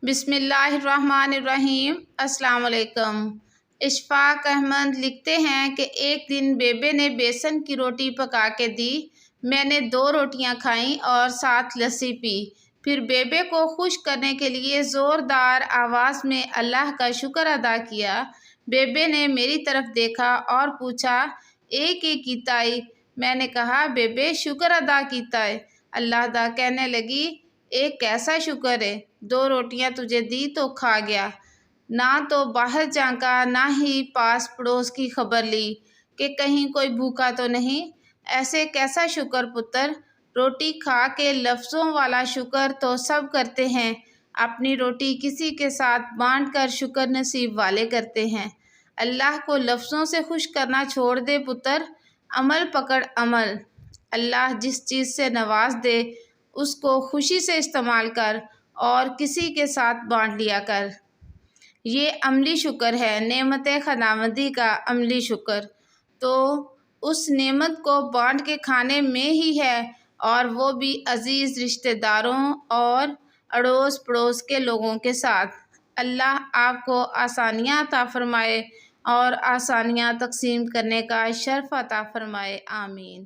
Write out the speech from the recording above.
بسم اللہ الرحمن الرحیم۔ السلام علیکم۔ اشفاق احمد لکھتے ہیں کہ ایک دن بیبے نے بیسن کی روٹی پکا کے دی۔ میں نے 2 روٹیاں کھائیں اور ساتھ لسی پی۔ پھر بیبے کو خوش کرنے کے لیے زوردار آواز میں اللہ کا شکر ادا کیا۔ بیبے نے میری طرف دیکھا اور پوچھا، ایک کیتا ہے؟ میں نے کہا، بیبے شکر ادا کیتا ہے۔ اللہ دا کہنے لگی، ایک کیسا شکر ہے؟ 2 روٹیاں تجھے دی تو کھا گیا، نہ تو باہر جھانکا نہ ہی پاس پڑوس کی خبر لی کہ کہیں کوئی بھوکا تو نہیں۔ ایسے کیسا شکر پتر؟ روٹی کھا کے لفظوں والا شکر تو سب کرتے ہیں، اپنی روٹی کسی کے ساتھ بانٹ کر شکر نصیب والے کرتے ہیں۔ اللہ کو لفظوں سے خوش کرنا چھوڑ دے پتر، عمل پکڑ عمل۔ اللہ جس چیز سے نواز دے اس کو خوشی سے استعمال کر اور کسی کے ساتھ بانٹ لیا کر۔ یہ عملی شکر ہے، نعمت خداوندی کا عملی شکر تو اس نعمت کو بانٹ کے کھانے میں ہی ہے، اور وہ بھی عزیز رشتہ داروں اور اڑوس پڑوس کے لوگوں کے ساتھ۔ اللہ آپ کو آسانیاں عطا فرمائے اور آسانیاں تقسیم کرنے کا شرف عطا فرمائے، آمین۔